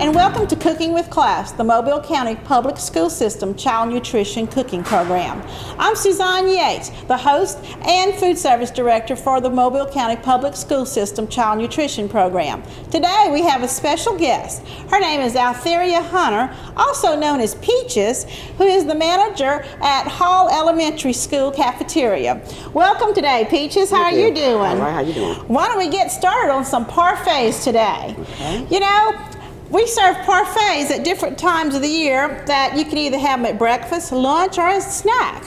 and welcome to Cooking with Class, the Mobile County Public School System Child Nutrition Cooking Program. I'm Suzanne Yates, the host and Food Service Director for the Mobile County Public School System Child Nutrition Program. Today we have a special guest. Her name is Altheria Hunter, also known as Peaches, who is the manager at Hall Elementary School Cafeteria. Welcome today, Peaches. How are you doing? All right, how you doing? Why don't we get started on some parfaits today? Okay. You know, we serve parfaits at different times of the year that you can either have them at breakfast, lunch, or as a snack.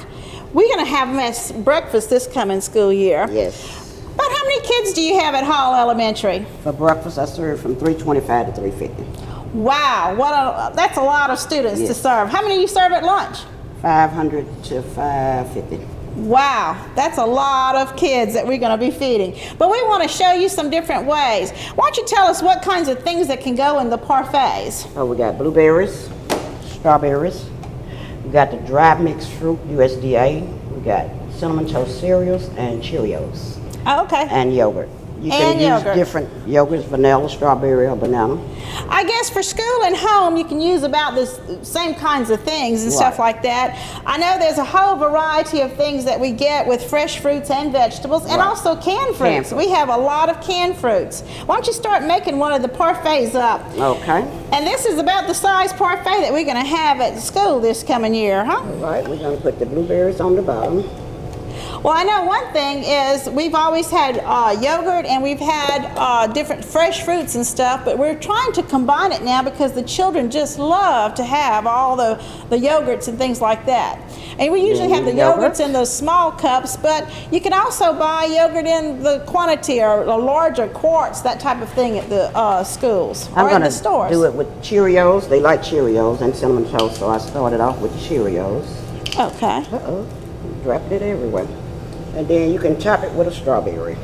We're going to have them as breakfast this coming school year. Yes. But how many kids do you have at Hall Elementary? For breakfast, I serve from 325 to 350. Wow, that's a lot of students to serve. How many you serve at lunch? 500 to 550. Wow, that's a lot of kids that we're going to be feeding. But we want to show you some different ways. Why don't you tell us what kinds of things that can go in the parfaits? Oh, we got blueberries, strawberries. We got the dry mixed fruit, USDA. We got cinnamon toast cereals and Cheerios. Oh, okay. And yogurt. You can use different yogurts, vanilla, strawberry, or banana. I guess for school and home, you can use about the same kinds of things and stuff like that. I know there's a whole variety of things that we get with fresh fruits and vegetables, and also canned fruits. We have a lot of canned fruits. Why don't you start making one of the parfaits up? Okay. And this is about the size parfait that we're going to have at school this coming year, huh? All right, we're going to put the blueberries on the bottom. Well, I know one thing is we've always had yogurt and we've had different fresh fruits and stuff, but we're trying to combine it now because the children just love to have all the yogurts and things like that. And we usually have the yogurts in those small cups, but you can also buy yogurt in the quantity or a larger quarts, that type of thing at the schools or in the stores. I'm going to do it with Cheerios. They like Cheerios and cinnamon toast, so I started off with the Cheerios. Okay. Uh-oh, dropped it everywhere. And then you can top it with a strawberry.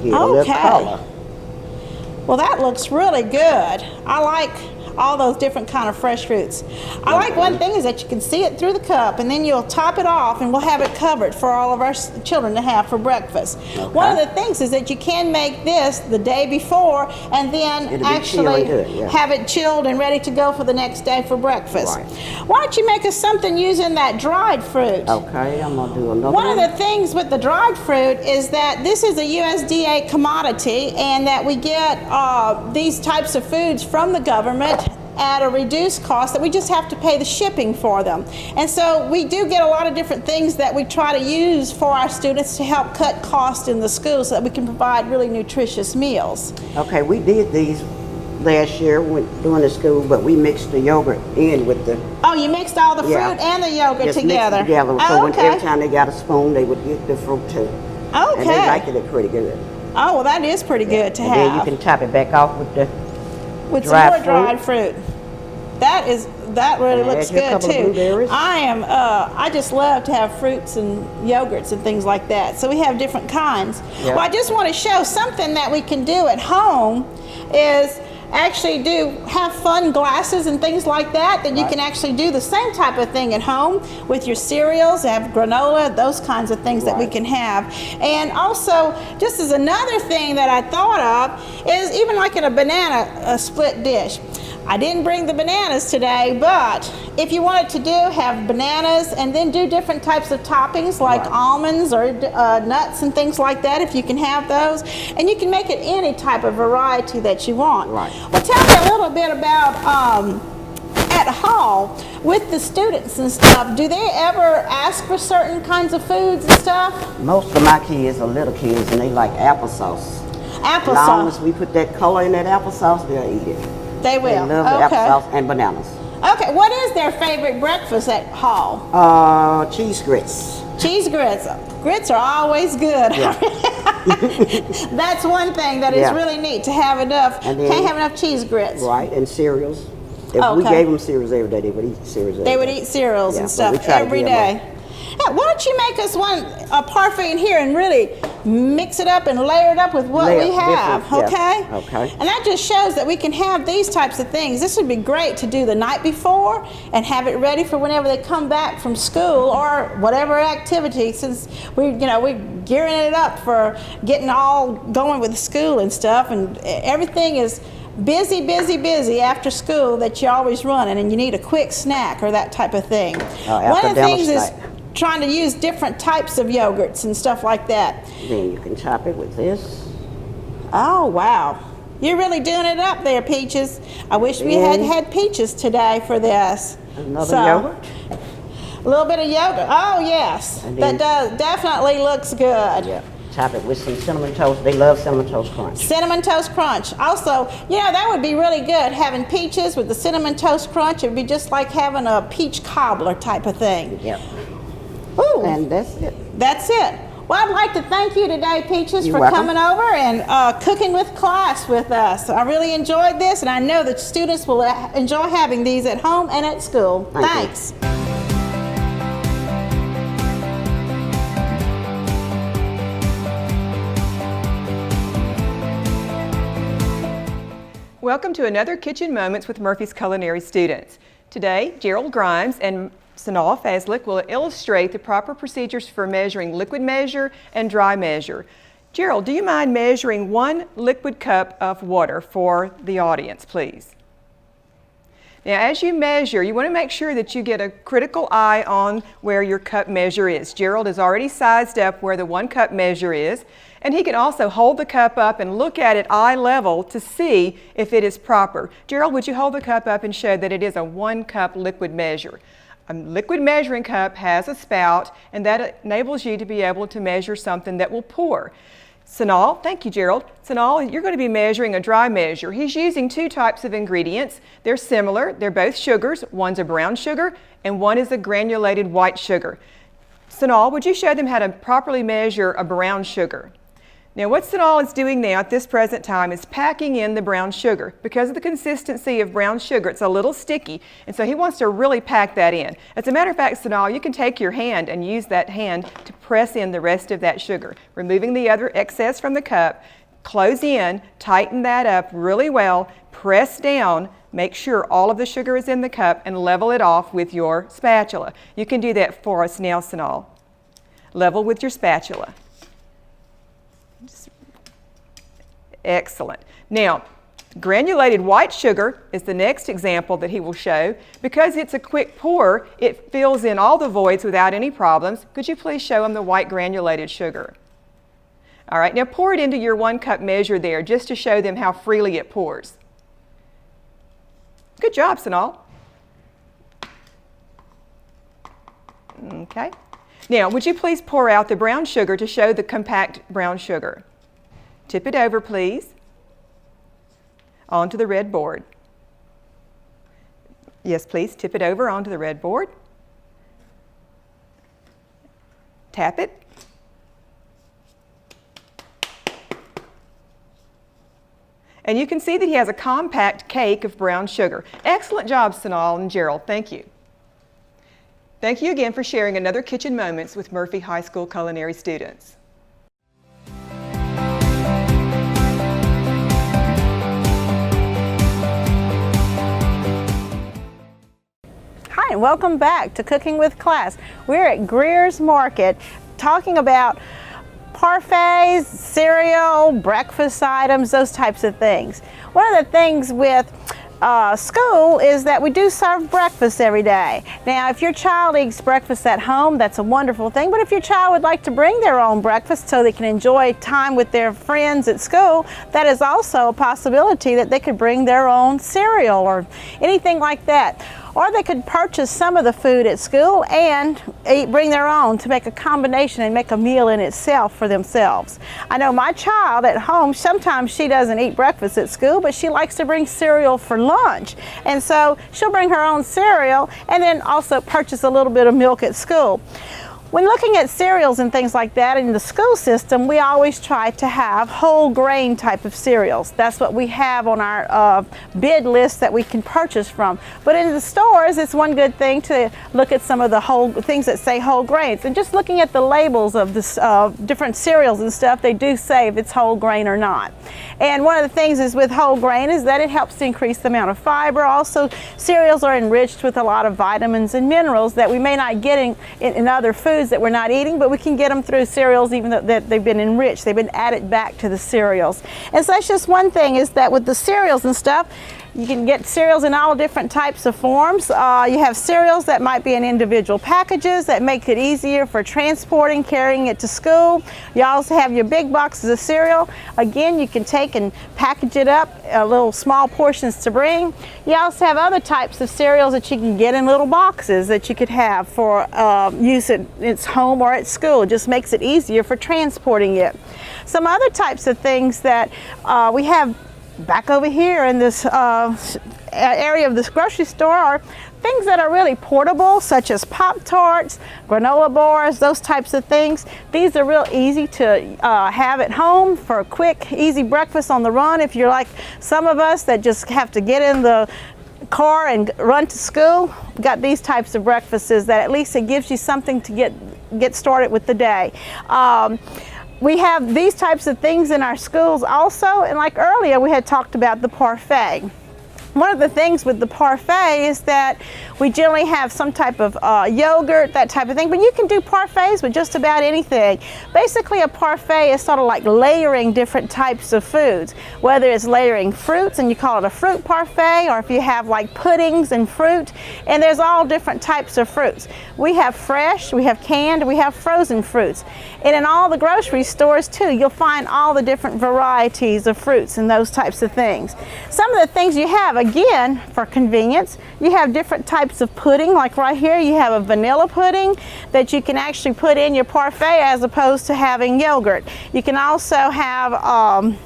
Get a little color. Well, that looks really good. I like all those different kind of fresh fruits. I like one thing is that you can see it through the cup, and then you'll top it off and we'll have it covered for all of our children to have for breakfast. One of the things is that you can make this the day before and then actually have it chilled and ready to go for the next day for breakfast. Why don't you make us something using that dried fruit? Okay, I'm going to do another one. One of the things with the dried fruit is that this is a USDA commodity and that we get these types of foods from the government at a reduced cost, that we just have to pay the shipping for them. And so we do get a lot of different things that we try to use for our students to help cut costs in the school so that we can provide really nutritious meals. Okay, we did these last year during the school, but we mixed the yogurt in with the... Oh, you mixed all the fruit and the yogurt together? Mixed together. So every time they got a spoon, they would get the fruit too. Okay. And they liked it pretty good. Oh, well, that is pretty good to have. And then you can top it back off with the some more dried fruit. That really looks good too. I just love to have fruits and yogurts and things like that. So we have different kinds. Well, I just want to show something that we can do at home is actually have fun glasses and things like that you can actually do the same type of thing at home with your cereals, have granola, those kinds of things that we can have. And also, just as another thing that I thought of is even like in a banana split dish. I didn't bring the bananas today, but if you wanted to have bananas and then do different types of toppings like almonds or nuts and things like that, if you can have those, and you can make it any type of variety that you want. Well, tell me a little bit about at Hall with the students and stuff. Do they ever ask for certain kinds of foods and stuff? Most of my kids are little kids and they like applesauce. Applesauce. As long as we put that color in that applesauce, they'll eat it. They will. They love the applesauce and bananas. Okay, what is their favorite breakfast at Hall? Cheese grits. Cheese grits. Grits are always good. That's one thing that is really neat to have enough. Can't have enough cheese grits. Right, and cereals. If we gave them cereals every day, they would eat cereals every day. They would eat cereals and stuff every day. Yeah, why don't you make us a parfait in here and really mix it up and layer it up with what we have, okay? Okay. And that just shows that we can have these types of things. This would be great to do the night before and have it ready for whenever they come back from school or whatever activity, since we're gearing it up for getting all going with school and stuff, and everything is busy, busy, busy after school that you're always running and you need a quick snack or that type of thing. One of the things is trying to use different types of yogurts and stuff like that. Then you can top it with this. Oh, wow. You're really doing it up there, Peaches. I wish we had Peaches today for this. Another yogurt. A little bit of yogurt. Oh, yes. That definitely looks good. Yeah. Top it with some Cinnamon Toast. They love Cinnamon Toast Crunch. Cinnamon Toast Crunch. Also, you know, that would be really good, having peaches with the Cinnamon Toast Crunch. It would be just like having a peach cobbler type of thing. Yep. Ooh. And that's it. That's it. Well, I'd like to thank you today, Peaches, for coming over and cooking with class with us. I really enjoyed this, and I know that students will enjoy having these at home and at school. Thanks. Welcome to another Kitchen Moments with Murphy's Culinary students. Today, Gerald Grimes and Sanal Fazlik will illustrate the proper procedures for measuring liquid measure and dry measure. Gerald, do you mind measuring 1 liquid cup of water for the audience, please? Now, as you measure, you want to make sure that you get a critical eye on where your cup measure is. Gerald has already sized up where the 1 cup measure is, and he can also hold the cup up and look at it eye level to see if it is proper. Gerald, would you hold the cup up and show that it is a 1 cup liquid measure? A liquid measuring cup has a spout, and that enables you to be able to measure something that will pour. Sanal, thank you, Gerald. Sanal, you're going to be measuring a dry measure. He's using 2 types of ingredients. They're similar. They're both sugars. One's a brown sugar, and one is a granulated white sugar. Sanal, would you show them how to properly measure a brown sugar? Now, what Sanal is doing now at this present time is packing in the brown sugar. Because of the consistency of brown sugar, it's a little sticky, and so he wants to really pack that in. As a matter of fact, Sanal, you can take your hand and use that hand to press in the rest of that sugar, removing the other excess from the cup. Close in, tighten that up really well, press down, make sure all of the sugar is in the cup, and level it off with your spatula. You can do that for us now, Sanal. Level with your spatula. Excellent. Now, granulated white sugar is the next example that he will show. Because it's a quick pour, it fills in all the voids without any problems. Could you please show him the white granulated sugar? All right, now pour it into your 1 cup measure there just to show them how freely it pours. Good job, Sanal. Okay. Now, would you please pour out the brown sugar to show the compact brown sugar? Tip it over, please, onto the red board. Yes, please, tip it over onto the red board. Tap it. And you can see that he has a compact cake of brown sugar. Excellent job, Sanal and Gerald. Thank you. Thank you again for sharing another Kitchen Moments with Murphy High School culinary students. And welcome back to Cooking with Class. We're at Greer's Market talking about parfaits, cereal, breakfast items, those types of things. One of the things with school is that we do serve breakfast every day. Now, if your child eats breakfast at home, that's a wonderful thing, but if your child would like to bring their own breakfast so they can enjoy time with their friends at school, that is also a possibility that they could bring their own cereal or anything like that. Or they could purchase some of the food at school and bring their own to make a combination and make a meal in itself for themselves. I know my child at home, sometimes she doesn't eat breakfast at school, but she likes to bring cereal for lunch. And so she'll bring her own cereal and then also purchase a little bit of milk at school. When looking at cereals and things like that in the school system, we always try to have whole grain type of cereals. That's what we have on our bid list that we can purchase from. But in the stores, it's one good thing to look at some of the whole things that say whole grains. And just looking at the labels of the different cereals and stuff, they do say if it's whole grain or not. And one of the things is with whole grain is that it helps to increase the amount of fiber. Also, cereals are enriched with a lot of vitamins and minerals that we may not get in other foods foods that we're not eating, but we can get them through cereals even though that they've been enriched. They've been added back to the cereals. And so that's just one thing, is that with the cereals and stuff, you can get cereals in all different types of forms. You have cereals that might be in individual packages that make it easier for transporting, carrying it to school. You also have your big boxes of cereal. Again, you can take and package it up, little small portions to bring. You also have other types of cereals that you can get in little boxes that you could have for use at its home or at school. It just makes it easier for transporting it. Some other types of things that we have back over here in this area of this grocery store are things that are really portable, such as Pop-Tarts, granola bars, those types of things. These are real easy to have at home for a quick, easy breakfast on the run. If you're like some of us that just have to get in the car and run to school, we've got these types of breakfasts that at least it gives you something to get started with the day. We have these types of things in our schools also, and like earlier we had talked about the parfait. One of the things with the parfait is that we generally have some type of yogurt, that type of thing, but you can do parfaits with just about anything. Basically, a parfait is sort of like layering different types of foods, whether it's layering fruits and you call it a fruit parfait, or if you have like puddings and fruit, and there's all different types of fruits. We have fresh, we have canned, we have frozen fruits. And in all the grocery stores too, you'll find all the different varieties of fruits and those types of things. Some of the things you have, again, for convenience, you have different types of pudding. Like right here, you have a vanilla pudding that you can actually put in your parfait as opposed to having yogurt. You can also have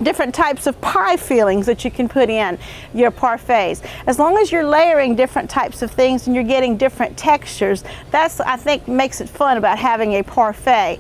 different types of pie fillings that you can put in your parfaits. As long as you're layering different types of things and you're getting different textures, that's, I think, makes it fun about having a parfait.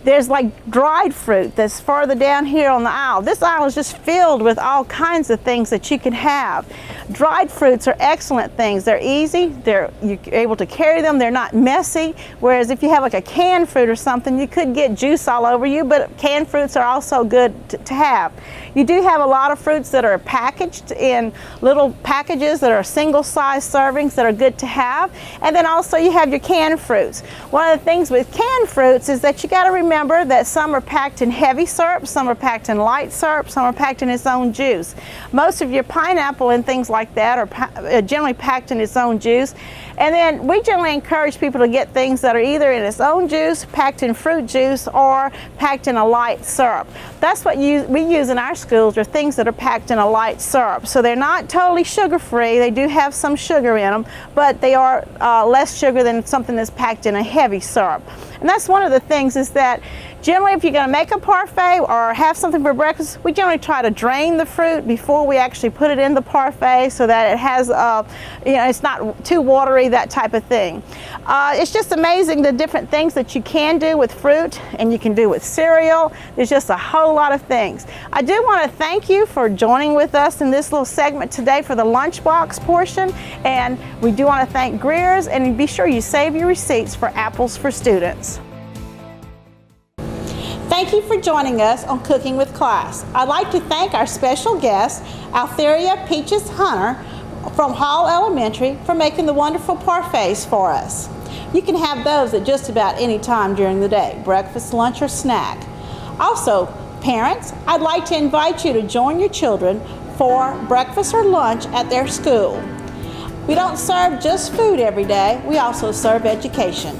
There's like dried fruit that's further down here on the aisle. This aisle is just filled with all kinds of things that you can have. Dried fruits are excellent things. They're easy, you're able to carry them, they're not messy, whereas if you have like a canned fruit or something, you could get juice all over you, but canned fruits are also good to have. You do have a lot of fruits that are packaged in little packages that are single size servings that are good to have, and then also you have your canned fruits. One of the things with canned fruits is that you got to remember that some are packed in heavy syrup, some are packed in light syrup, some are packed in its own juice. Most of your pineapple and things like that are generally packed in its own juice, and then we generally encourage people to get things that are either in its own juice, packed in fruit juice, or packed in a light syrup. That's what we use in our schools, are things that are packed in a light syrup. So they're not totally sugar-free. They do have some sugar in them, but they are less sugar than something that's packed in a heavy syrup. And that's one of the things, is that generally if you're going to make a parfait or have something for breakfast, we generally try to drain the fruit before we actually put it in the parfait so that it has, it's not too watery, that type of thing. It's just amazing the different things that you can do with fruit and you can do with cereal. There's just a whole lot of things. I do want to thank you for joining with us in this little segment today for the lunchbox portion, and we do want to thank Greer's, and be sure you save your receipts for Apples for Students. Thank you for joining us on Cooking with Class. I'd like to thank our special guest, Altheria Peaches Hunter from Hall Elementary, for making the wonderful parfaits for us. You can have those at just about any time during the day, breakfast, lunch, or snack. Also, parents, I'd like to invite you to join your children for breakfast or lunch at their school. We don't serve just food every day, we also serve education.